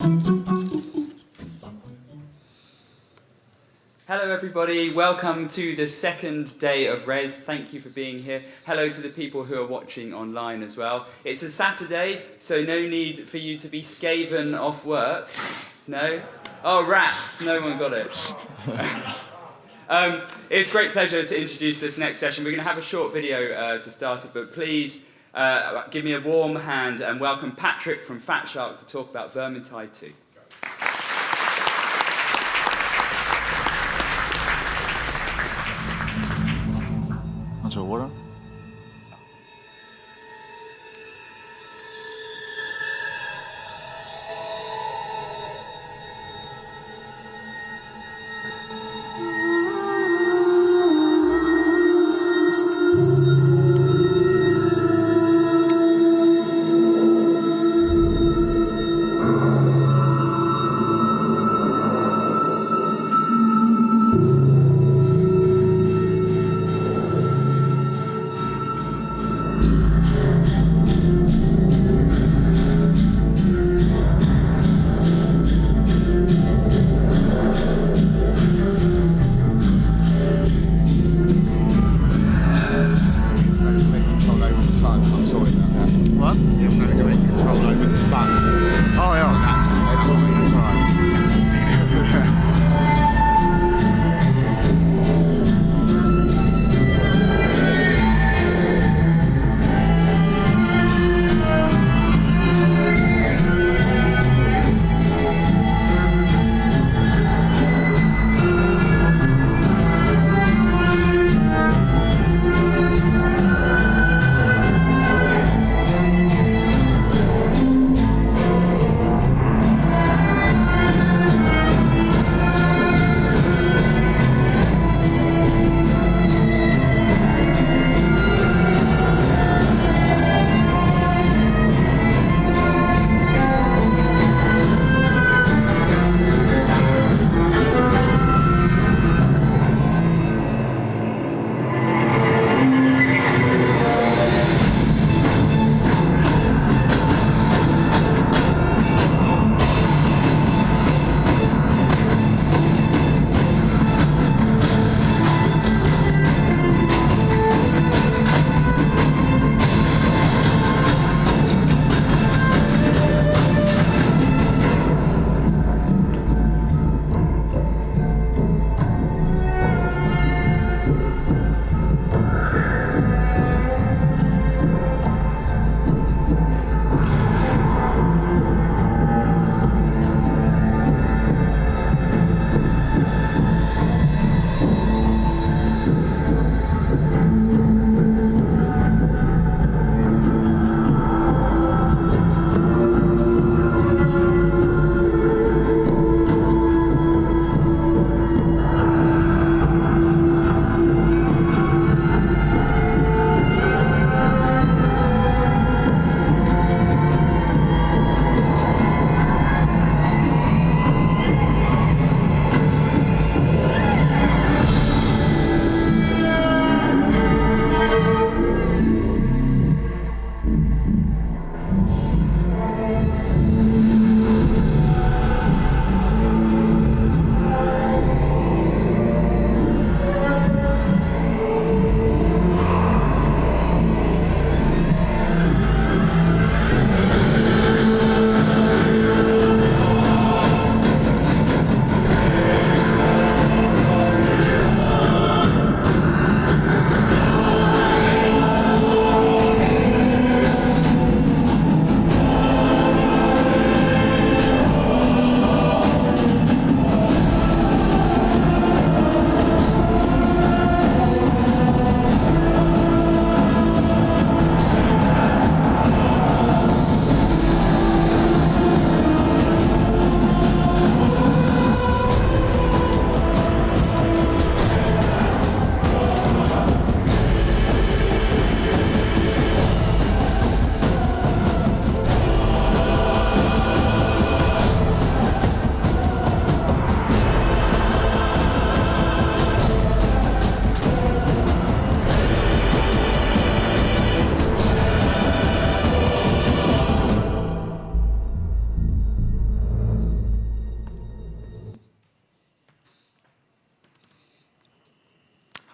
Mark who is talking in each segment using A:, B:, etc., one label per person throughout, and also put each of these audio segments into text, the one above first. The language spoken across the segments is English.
A: Hello everybody, welcome to the second day of Rezzed. Thank you for being here. Hello to the people who are watching online as well. It's a Saturday, so no need for you to be skaven off work. No? Oh, rats, no one got it. It's a great pleasure to introduce this next session. We're going to have a short video to start it, but please give me a warm hand and welcome Patrick from Fat Shark to talk about Vermintide 2.
B: Want your water?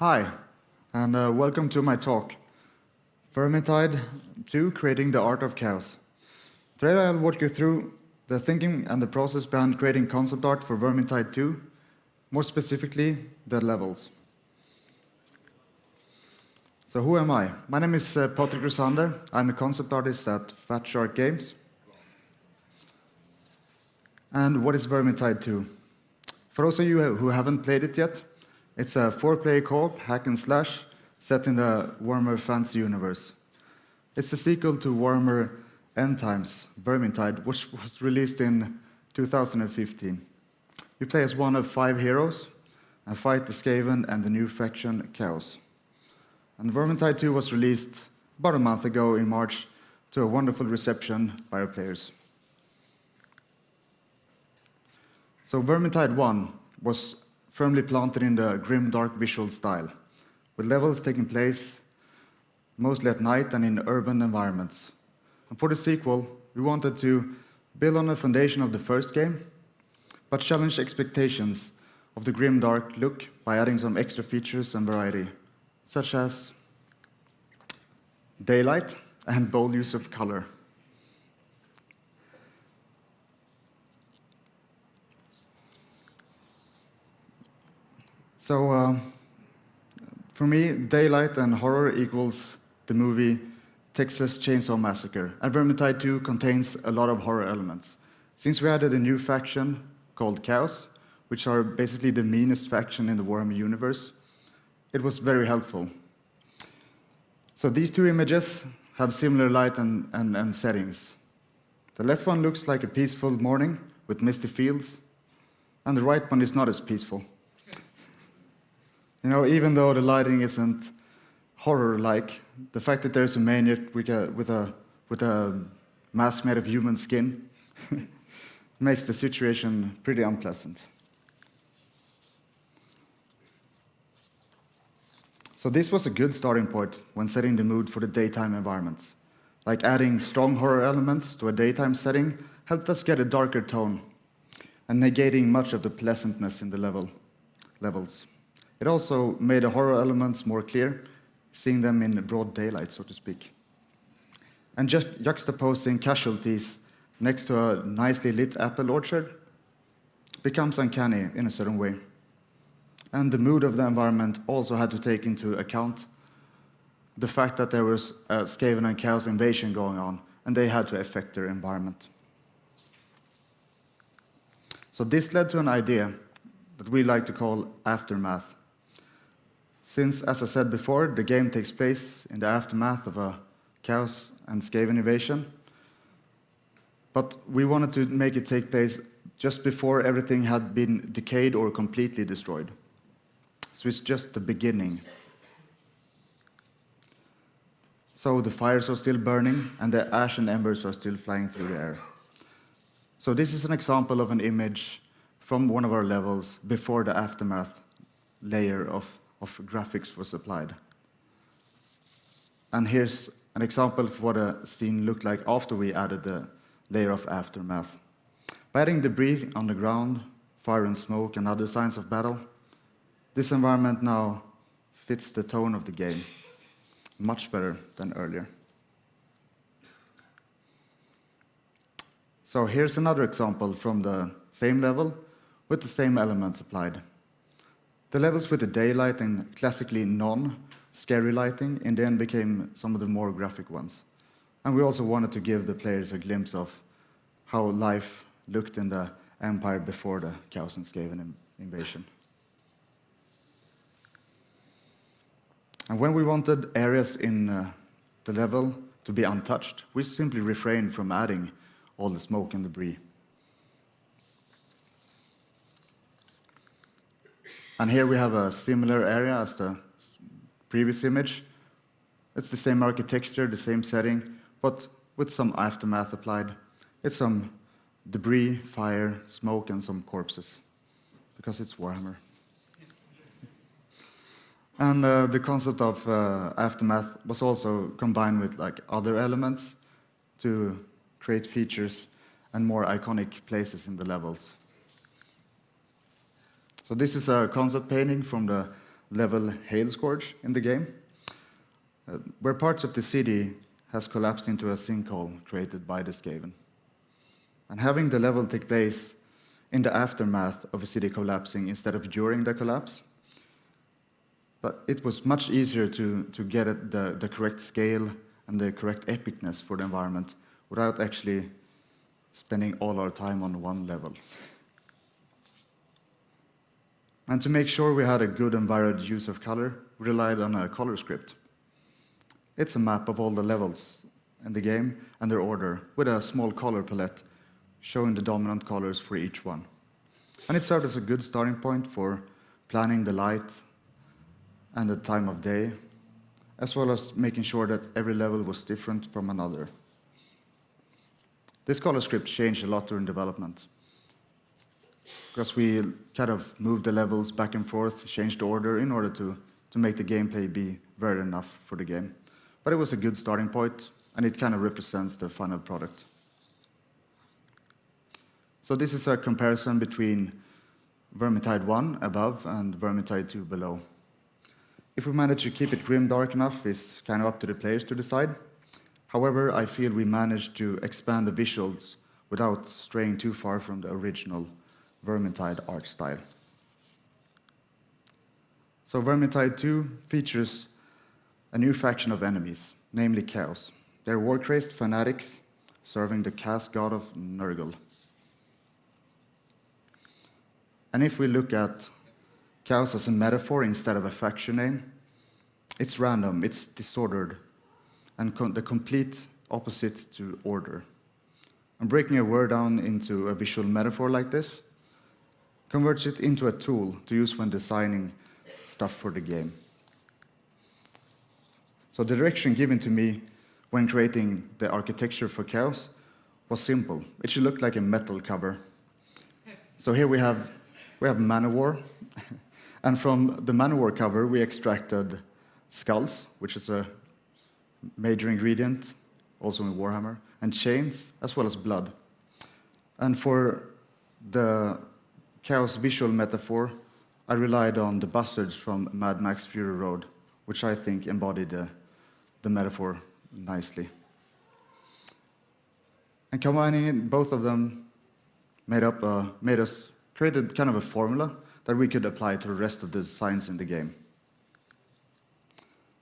B: Hi, and welcome to my talk, Vermintide 2, Creating the Art of Chaos. Today I'll walk you through the thinking and the process behind creating concept art for Vermintide 2, more specifically, the levels. So who am I? My name is Patrik Rosander. I'm a concept artist at Fat Shark Games. And what is Vermintide 2? For those of you who haven't played it yet, it's a 4-player co-op hack and slash set in the Warhammer Fantasy universe. It's the sequel to Warhammer End Times, Vermintide, which was released in 2015. You play as one of 5 heroes and fight the Skaven and the new faction Chaos. And Vermintide 2 was released about a month ago in March to a wonderful reception by our players. So Vermintide 1 was firmly planted in the grim, dark visual style, with levels taking place mostly at night and in urban environments. And for the sequel, we wanted to build on the foundation of the first game, but challenge expectations of the grim, dark look by adding some extra features and variety, such as daylight and bold use of color. So, for me, daylight and horror equals the movie Texas Chainsaw Massacre, and Vermintide 2 contains a lot of horror elements. Since we added a new faction called Chaos, which are basically the meanest faction in the Warhammer universe, it was very helpful. So these two images have similar light and settings. The left one looks like a peaceful morning with misty fields, and the right one is not as peaceful. You know, even though the lighting isn't horror-like, the fact that there's a maniac with a mask made of human skin makes the situation pretty unpleasant. So this was a good starting point when setting the mood for the daytime environments. Like adding strong horror elements to a daytime setting helped us get a darker tone and negating much of the pleasantness in the levels. It also made the horror elements more clear, seeing them in broad daylight, so to speak. And just juxtaposing casualties next to a nicely lit apple orchard becomes uncanny in a certain way. And the mood of the environment also had to take into account the fact that there was a Skaven and Chaos invasion going on, and they had to affect their environment. So this led to an idea that we like to call aftermath. Since, as I said before, the game takes place in the aftermath of a Chaos and Skaven invasion, but we wanted to make it take place just before everything had been decayed or completely destroyed. So it's just the beginning. So the fires are still burning, and the ash and embers are still flying through the air. So this is an example of an image from one of our levels before the aftermath layer of graphics was applied. And here's an example of what a scene looked like after we added the layer of aftermath. By adding debris on the ground, fire and smoke, and other signs of battle, this environment now fits the tone of the game much better than earlier. So here's another example from the same level with the same elements applied. The levels with the daylight and classically non-scary lighting in the end became some of the more graphic ones. And we also wanted to give the players a glimpse of how life looked in the Empire before the Chaos and Skaven invasion. And when we wanted areas in the level to be untouched, we simply refrained from adding all the smoke and debris. And here we have a similar area as the previous image. It's the same architecture, the same setting, but with some aftermath applied. It's some debris, fire, smoke, and some corpses, because it's Warhammer. And the concept of aftermath was also combined with other elements to create features and more iconic places in the levels. So this is a concept painting from the level Hail Scourge in the game, where parts of the city has collapsed into a sinkhole created by the Skaven. And having the level take place in the aftermath of a city collapsing instead of during the collapse, but it was much easier to get at the correct scale and the correct epicness for the environment without actually spending all our time on one level. And to make sure we had a good and varied use of color, we relied on a color script. It's a map of all the levels in the game and their order, with a small color palette showing the dominant colors for each one. And it served as a good starting point for planning the light and the time of day, as well as making sure that every level was different from another. This color script changed a lot during development, because we kind of moved the levels back and forth, changed the order in order to make the gameplay be varied enough for the game. But it was a good starting point, and it kind of represents the final product. So this is a comparison between Vermintide 1 above and Vermintide 2 below. If we manage to keep it grim dark enough is kind of up to the players to decide. However, I feel we managed to expand the visuals without straying too far from the original Vermintide art style. So Vermintide 2 features a new faction of enemies, namely Chaos. They're war-crazed fanatics serving the chaos god of Nurgle. And if we look at Chaos as a metaphor instead of a faction name, it's random, it's disordered, and the complete opposite to order. And breaking a word down into a visual metaphor like this converts it into a tool to use when designing stuff for the game. So the direction given to me when creating the architecture for Chaos was simple. It should look like a metal cover. So here we have Manowar, and from the Manowar cover we extracted skulls, which is a major ingredient, also in Warhammer, and chains, as well as blood. And for the Chaos visual metaphor, I relied on the buzzards from Mad Max Fury Road, which I think embodied the metaphor nicely. And combining both of them created kind of a formula that we could apply to the rest of the designs in the game.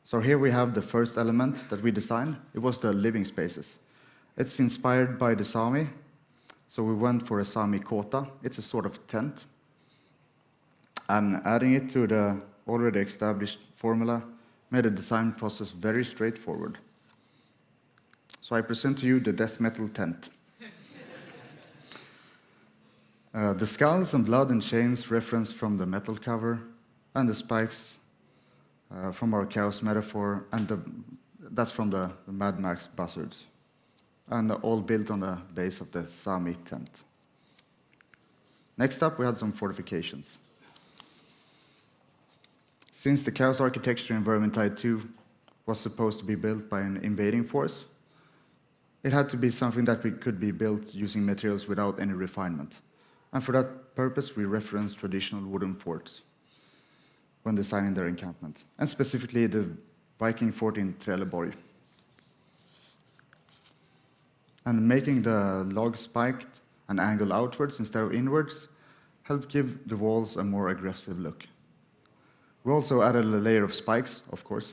B: So here we have the first element that we designed. It was the living spaces. It's inspired by the Sami, so we went for a Sami kota. It's a sort of tent. And adding it to the already established formula made the design process very straightforward. So I present to you the death metal tent. The skulls and blood and chains referenced from the metal cover, and the spikes from our Chaos metaphor, and that's from the Mad Max buzzards, and all built on the base of the Sami tent. Next up, we had some fortifications. Since the Chaos architecture in Vermintide 2 was supposed to be built by an invading force, it had to be something that could be built using materials without any refinement. And for that purpose, we referenced traditional wooden forts when designing their encampment, and specifically the Viking fort in Trelleborg. And making the logs spiked and angled outwards instead of inwards helped give the walls a more aggressive look. We also added a layer of spikes, of course,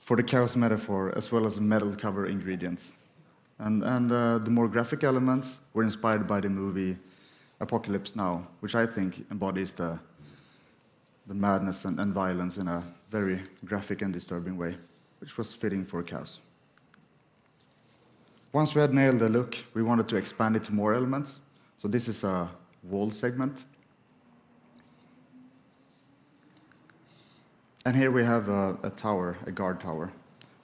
B: for the Chaos metaphor, as well as metal cover ingredients. And the more graphic elements were inspired by the movie Apocalypse Now, which I think embodies the madness and violence in a very graphic and disturbing way, which was fitting for Chaos. Once we had nailed the look, we wanted to expand it to more elements. So this is a wall segment. And here we have a tower, a guard tower.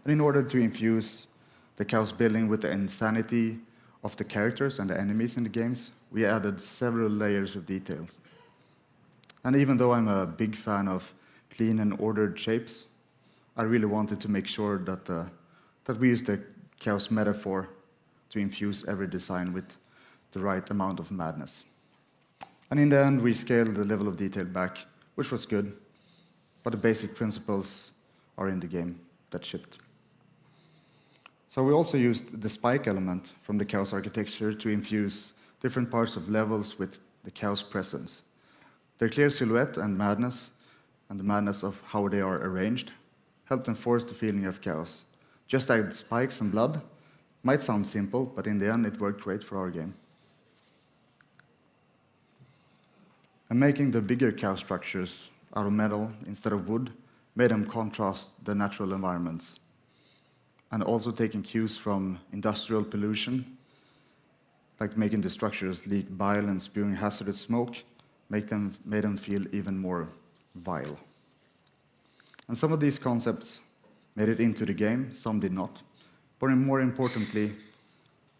B: And in order to infuse the Chaos building with the insanity of the characters and the enemies in the games, we added several layers of details. And even though I'm a big fan of clean and ordered shapes, I really wanted to make sure that we use the Chaos metaphor to infuse every design with the right amount of madness. And in the end, we scaled the level of detail back, which was good. but the basic principles are in the game that shipped. So we also used the spike element from the chaos architecture to infuse different parts of levels with the chaos presence. Their clear silhouette and the madness of how they are arranged, helped enforce the feeling of chaos. Just add spikes and blood. Might sound simple, but in the end it worked great for our game. And making the bigger chaos structures out of metal instead of wood made them contrast the natural environments. And also taking cues from industrial pollution, like making the structures leak bile and spewing hazardous smoke, made them feel even more vile. And some of these concepts made it into the game, some did not. But more importantly,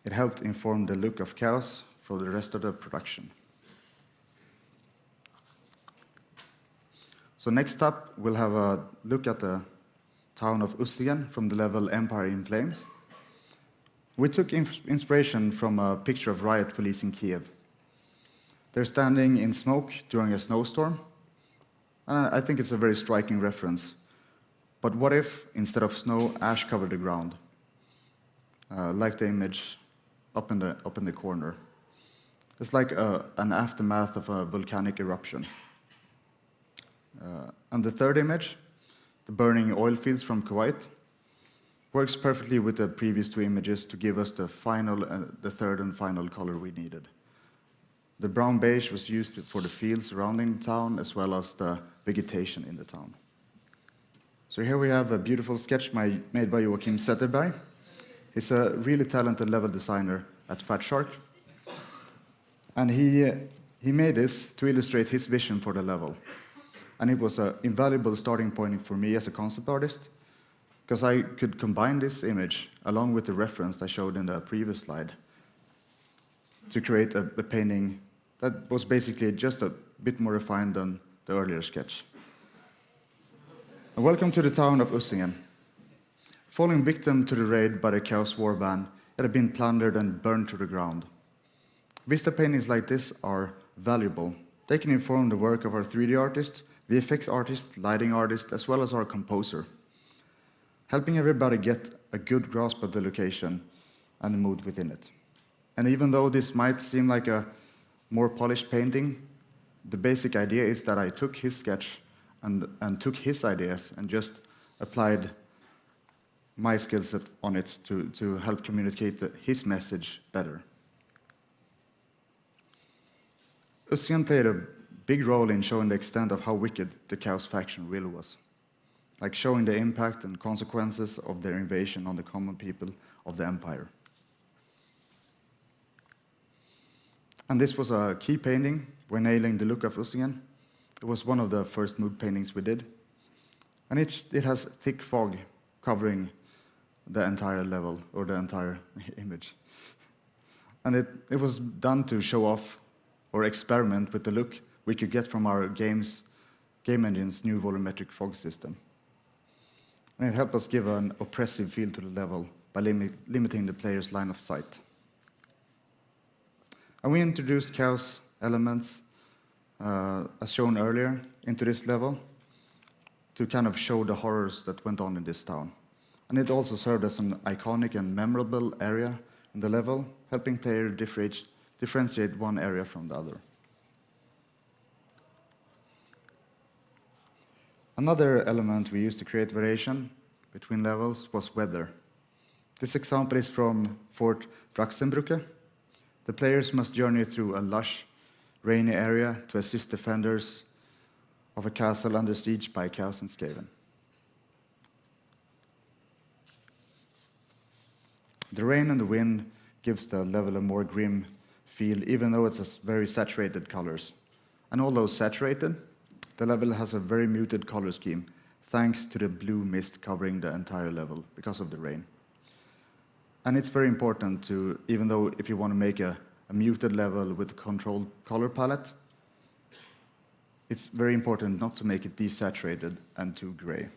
B: it helped inform the look of chaos for the rest of the production. So next up, we'll have a look at the town of Ustigan from the level Empire in Flames. We took inspiration from a picture of riot police in Kiev. They're standing in smoke during a snowstorm, and I think it's a very striking reference. But what if, instead of snow, ash covered the ground, like the image up in the corner? It's like an aftermath of a volcanic eruption. And the third image, the burning oil fields from Kuwait, works perfectly with the previous two images to give us the third and final color we needed. The brown beige was used for the fields surrounding the town, as well as the vegetation in the town. So here we have a beautiful sketch made by Joachim Zetterberg. He's a really talented level designer at Fat Shark. And he made this to illustrate his vision for the level. And it was an invaluable starting point for me as a concept artist, because I could combine this image along with the reference I showed in the previous slide to create a painting that was basically just a bit more refined than the earlier sketch. And welcome to the town of Ussingen. Falling victim to the raid by the Chaos Warband, it had been plundered and burned to the ground. Vista paintings like this are valuable. They can inform the work of our 3D artist, VFX artist, lighting artist, as well as our composer, helping everybody get a good grasp of the location and the mood within it. And even though this might seem like a more polished painting, the basic idea is that I took his sketch and took his ideas and just applied my skill set on it to help communicate his message better. Ustigan played a big role in showing the extent of how wicked the Chaos faction really was, like showing the impact and consequences of their invasion on the common people of the Empire. And this was a key painting when nailing the look of Ustigan. It was one of the first mood paintings we did. And it has thick fog covering the entire level, or the entire image. And it was done to show off or experiment with the look we could get from our game engine's new volumetric fog system. And it helped us give an oppressive feel to the level by limiting the player's line of sight. And we introduced chaos elements, as shown earlier, into this level to kind of show the horrors that went on in this town. And it also served as an iconic and memorable area in the level, helping players differentiate one area from the other. Another element we used to create variation between levels was weather. This example is from Fort Draxenbrücke. The players must journey through a lush, rainy area to assist defenders of a castle under siege by Chaos and Skaven. The rain and the wind gives the level a more grim feel, even though it's a very saturated colors. And although saturated, the level has a very muted color scheme, thanks to the blue mist covering the entire level because of the rain. And it's very important to, even though if you want to make a muted level with a controlled color palette, it's very important not to make it desaturated and too gray.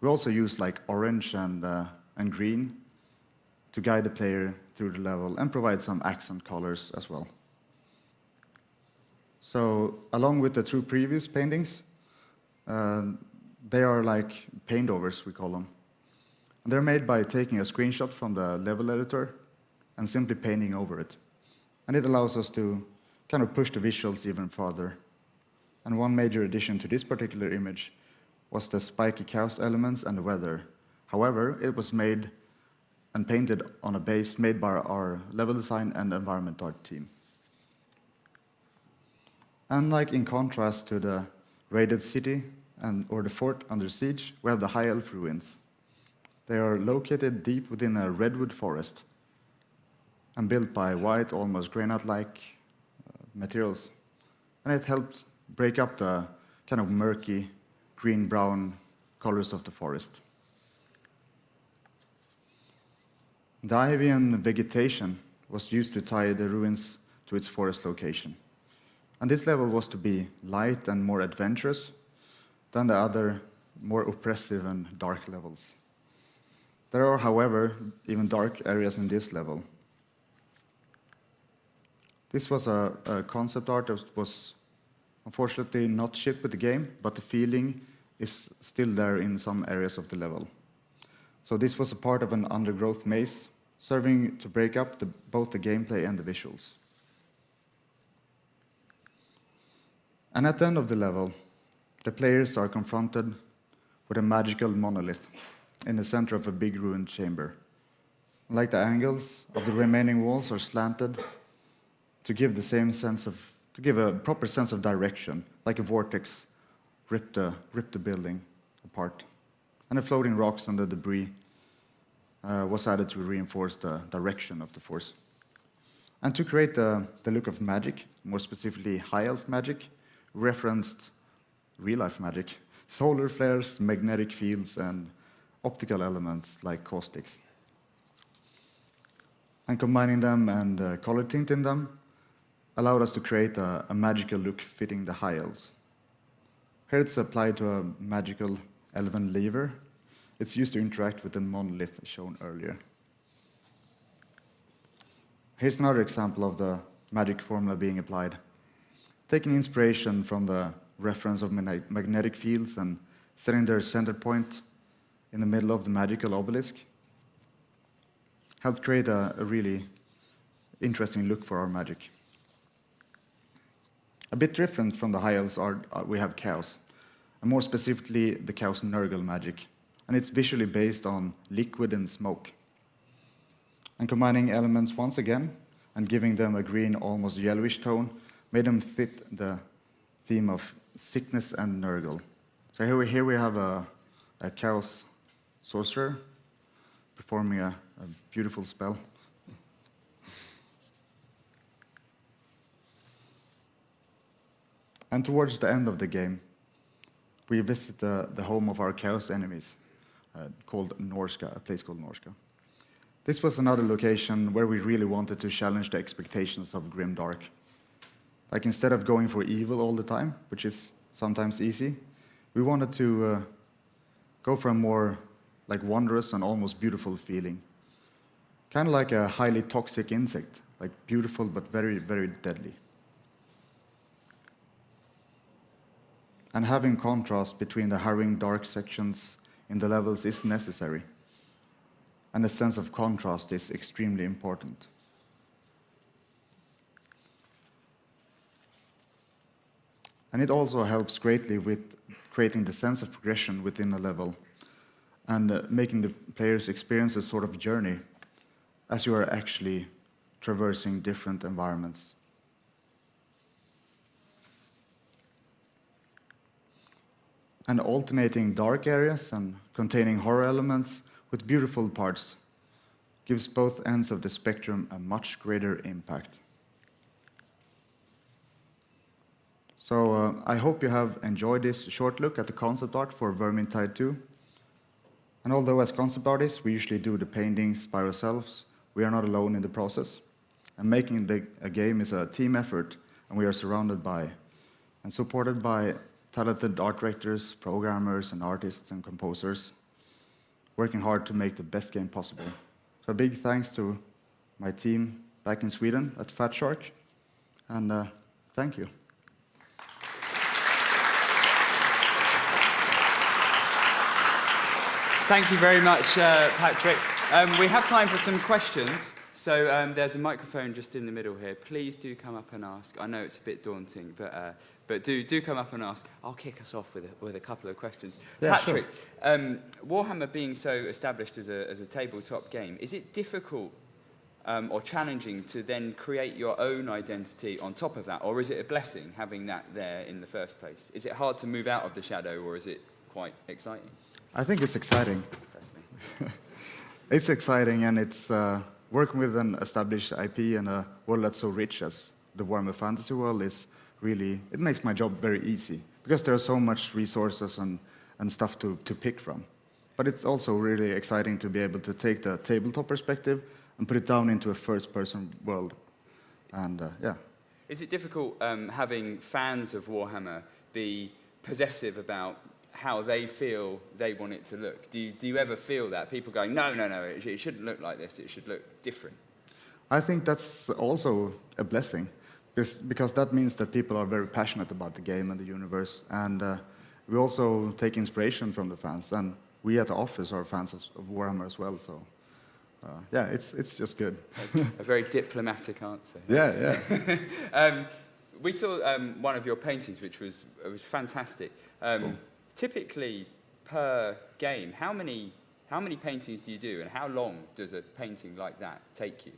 B: We also use like orange and green to guide the player through the level and provide some accent colors as well. So, along with the two previous paintings, They are like paint overs, we call them. And they're made by taking a screenshot from the level editor and simply painting over it. And it allows us to kind of push the visuals even farther. And one major addition to this particular image was the spiky chaos elements and the weather. However, it was made and painted on a base made by our level design and environment art team. And like in contrast to the raided city or the fort under siege, we have the High Elf ruins. They are located deep within a redwood forest and built by white, almost granite-like materials. And it helped break up the kind of murky green-brown colors of the forest. The ivy and vegetation was used to tie the ruins to its forest location. And this level was to be light and more adventurous than the other more oppressive and dark levels. There are, however, even dark areas in this level. This was a concept art that was unfortunately not shipped with the game, but the feeling is still there in some areas of the level. So this was a part of an undergrowth maze, serving to break up both the gameplay and the visuals. And at the end of the level, the players are confronted with a magical monolith in the center of a big ruined chamber. Like the angles of the remaining walls are slanted to give a proper sense of direction, like a vortex ripped the building apart. And the floating rocks and the debris was added to reinforce the direction of the force. And to create the look of magic, more specifically high elf magic, referenced real-life magic, solar flares, magnetic fields, and optical elements like caustics. And combining them and color tinting them allowed us to create a magical look fitting the high elves. Here it's applied to a magical elven lever. It's used to interact with the monolith shown earlier. Here's another example of the magic formula being applied. Taking inspiration from the reference of magnetic fields and setting their center point in the middle of the magical obelisk helped create a really interesting look for our magic. A bit different from the high elves we have chaos, and more specifically the chaos Nurgle magic, and it's visually based on liquid and smoke. And combining elements once again and giving them a green, almost yellowish tone made them fit the theme of sickness and Nurgle. So here we have a chaos sorcerer performing a beautiful spell. And towards the end of the game, we visit the home of our chaos enemies, called Norska, a place called Norska. This was another location where we really wanted to challenge the expectations of grimdark. Like instead of going for evil all the time, which is sometimes easy, we wanted to go for a more like wondrous and almost beautiful feeling. Kind of like a highly toxic insect, like beautiful but very, very deadly. And having contrast between the harrowing dark sections in the levels is necessary. And a sense of contrast is extremely important. And it also helps greatly with creating the sense of progression within a level and making the players experience a sort of journey as you are actually traversing different environments. And alternating dark areas and containing horror elements with beautiful parts gives both ends of the spectrum a much greater impact. So I hope you have enjoyed this short look at the concept art for Vermintide 2. And although as concept artists we usually do the paintings by ourselves, we are not alone in the process. And making a game is a team effort, and we are surrounded by and supported by talented art directors, programmers, and artists and composers, working hard to make the best game possible. So a big thanks to my team back in Sweden at Fat Shark, and thank you.
A: Thank you very much, Patrick. We have time for some questions. So there's a microphone just in the middle here. Please do come up and ask. I know it's a bit daunting, but do come up and ask. I'll kick us off with a couple of questions.
B: Yeah,
A: Patrick, Warhammer being so established as a tabletop game, is it difficult or challenging to then create your own identity on top of that? Or is it a blessing having that there in the first place? Is it hard to move out of the shadow, or is it quite exciting?
B: I think it's exciting.
A: That's me.
B: It's exciting, and it's working with an established IP and a world that's so rich as the Warhammer Fantasy world is really, it makes my job very easy because there are so much resources and stuff to pick from. But it's also really exciting to be able to take the tabletop perspective and put it down into a first-person world. And yeah.
A: Is it difficult having fans of Warhammer be possessive about how they feel they want it to look? Do you ever feel that? People going, no, it shouldn't look like this, it should look different.
B: I think that's also a blessing, because that means that people are very passionate about the game and the universe, and we also take inspiration from the fans, and we at the office are fans of Warhammer as well, so yeah, it's just good.
A: A very diplomatic answer.
B: Yeah.
A: We saw one of your paintings, which was fantastic.
B: Cool.
A: Typically, per game, how many paintings do you do, and how long does a painting like that take you?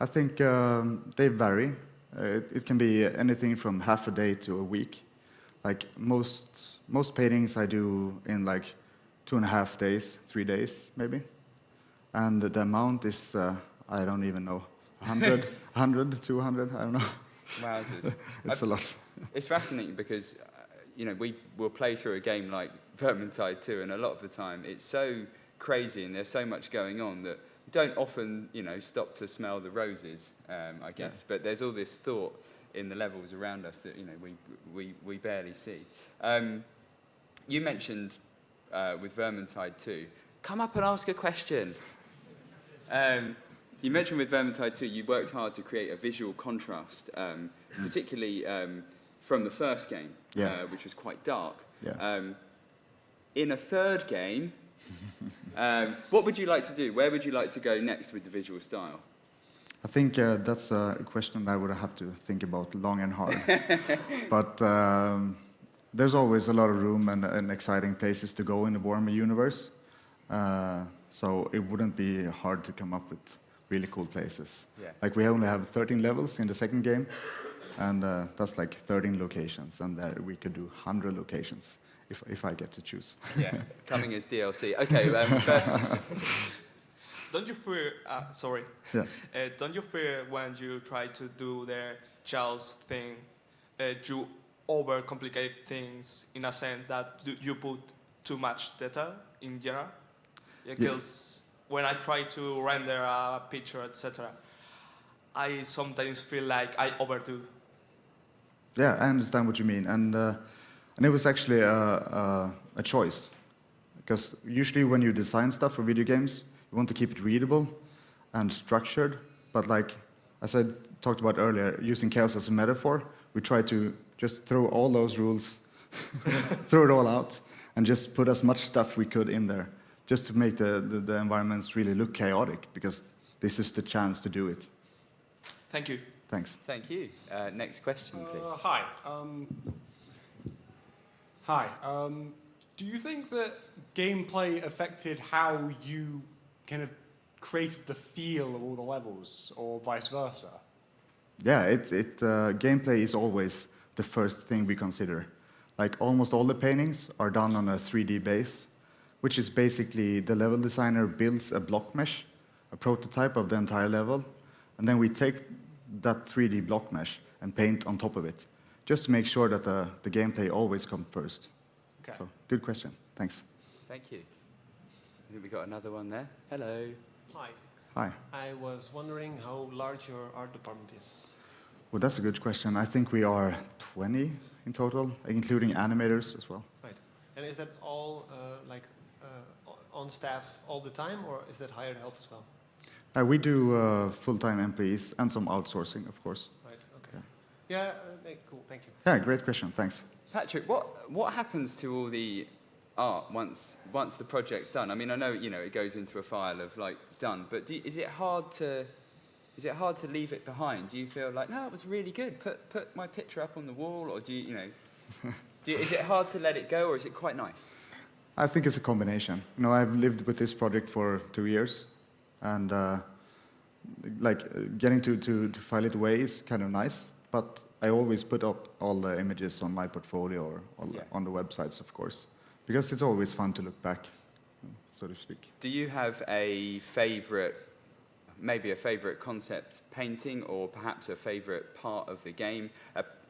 B: I think they vary. It can be anything from half a day to a week. Like most paintings I do in like 2.5 days, 3 days maybe. And the amount is, I don't even know, 100, 200, I don't know.
A: Wowzers.
B: It's a lot.
A: It's fascinating because we will play through a game like Vermintide 2, and a lot of the time it's so crazy and there's so much going on that we don't often, stop to smell the roses, I guess. Yeah. But there's all this thought in the levels around us that, we barely see. You mentioned with Vermintide 2, come up and ask a question. You mentioned with Vermintide 2, you worked hard to create a visual contrast, particularly from the first game, which was quite dark.
B: Yeah.
A: In a third game, what would you like to do? Where would you like to go next with the visual style?
B: I think that's a question I would have to think about long and hard. But there's always a lot of room and exciting places to go in the Warhammer universe. So it wouldn't be hard to come up with really cool places. Yeah. Like we only have 13 levels in the second game. And that's like 13 locations, and we could do 100 locations if I get to choose.
A: Yeah, coming as DLC. Okay, first.
C: Don't you fear? Sorry.
B: Yeah.
C: Don't you fear when you try to do the Charles thing, you overcomplicate things in a sense that you put too much data in general? Because when I try to render a picture, etc., I sometimes feel like I overdo.
B: Yeah, I understand what you mean, and it was actually a choice, because usually when you design stuff for video games, you want to keep it readable and structured. But like as I talked about earlier, using chaos as a metaphor, we try to just throw all those rules, throw it all out, and just put as much stuff we could in there, just to make the environments really look chaotic, because this is the chance to do it.
C: Thank you.
B: Thanks.
A: Thank you. Next question, please.
D: Hi. Do you think that gameplay affected how you kind of created the feel of all the levels, or vice versa?
B: Yeah, gameplay is always the first thing we consider. Like almost all the paintings are done on a 3D base, which is basically the level designer builds a block mesh, a prototype of the entire level, and then we take that 3D block mesh and paint on top of it, just to make sure that the gameplay always comes first. Okay. So, good question. Thanks.
A: Thank you. I think we got another one there. Hello.
E: Hi.
B: Hi.
E: I was wondering how large your art department is.
B: Well, that's a good question. I think we are 20 in total, including animators as well.
E: Right. And is that all on staff all the time, or is that hired help as well?
B: We do full-time employees and some outsourcing, of course.
E: Right, okay. Yeah, cool, thank you.
B: Yeah, great question, thanks.
A: Patrick, what happens to all the art once the project's done? I mean, I know it goes into a file of like done, but is it hard to leave it behind? Do you feel like, no, it was really good, put my picture up on the wall, or is it hard to let it go, or is it quite nice?
B: I think it's a combination. I've lived with this project for 2 years, and getting to file it away is kind of nice, but I always put up all the images on my portfolio or on the websites, of course, because it's always fun to look back, so to speak.
A: Do you have maybe a favorite concept painting, or perhaps a favorite part of the game,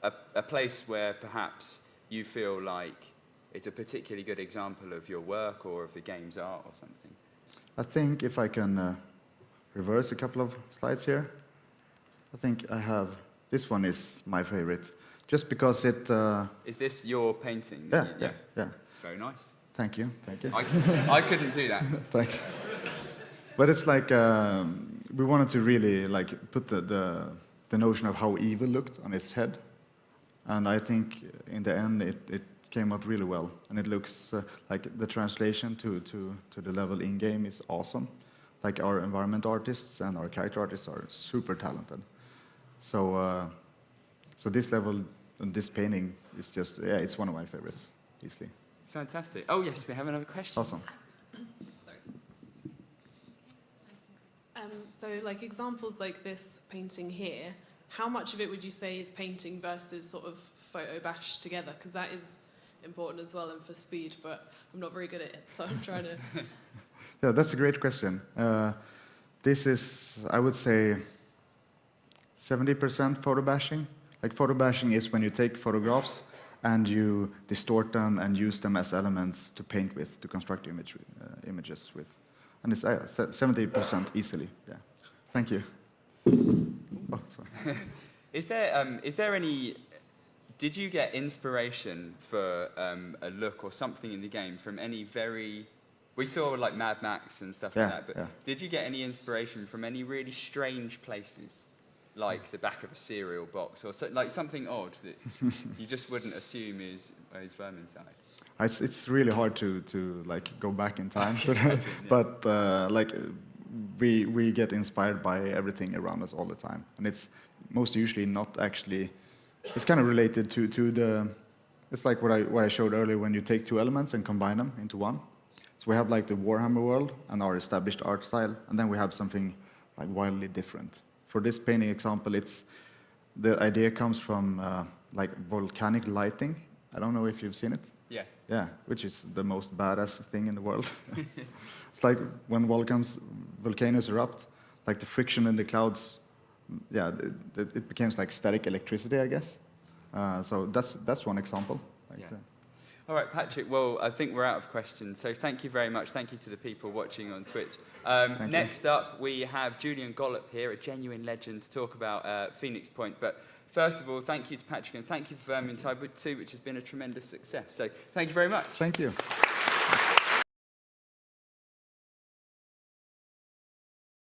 A: a place where perhaps you feel like it's a particularly good example of your work or of the game's art or something?
B: I think if I can reverse a couple of slides here, I think I have, this one is my favorite, just because it...
A: Is this your painting?
B: Yeah.
A: Very nice.
B: Thank you.
A: I couldn't do that.
B: Thanks. But it's like, we wanted to really put the notion of how evil looked on its head. And I think in the end it came out really well. And it looks like the translation to the level in-game is awesome. Like our environment artists and our character artists are super talented. So this level, this painting is just, it's one of my favorites, easily.
A: Fantastic. Oh yes, we have another question.
B: Awesome.
F: So like examples like this painting here, how much of it would you say is painting versus sort of photo bash together? Because that is important as well and for speed, but I'm not very good at it, so I'm trying to...
B: Yeah, that's a great question. This is, I would say, 70% photo bashing. Like photo bashing is when you take photographs and you distort them and use them as elements to paint with, to construct images with. And it's 70% easily, yeah. Thank you. Oh, sorry.
A: Is there any... Did you get inspiration for a look or something in the game from any very... We saw like Mad Max and stuff like that, but did you get any inspiration from any really strange places? Like the back of a cereal box, or like something odd that you just wouldn't assume is Vermintide?
B: It's really hard to like go back in time to that, but like we get inspired by everything around us all the time, and it's most usually not actually. It's kind of related to the. It's like what I showed earlier when you take two elements and combine them into one. So we have like the Warhammer world and our established art style, and then we have something like wildly different. For this painting example, the idea comes from like volcanic lighting. I don't know if you've seen it.
A: Yeah.
B: Yeah, which is the most badass thing in the world. It's like when volcanoes erupt, like the friction in the clouds, it becomes like static electricity, I guess. So that's one example. Like
A: All right, Patrick, well, I think we're out of questions, so thank you very much. Thank you to the people watching on Twitch. Next up, we have Julian Gollop here, a genuine legend, to talk about Phoenix Point. But first of all, thank you to Patrick, and thank you for Vermintide 2, which has been a tremendous success. So thank you very much.
B: Thank you.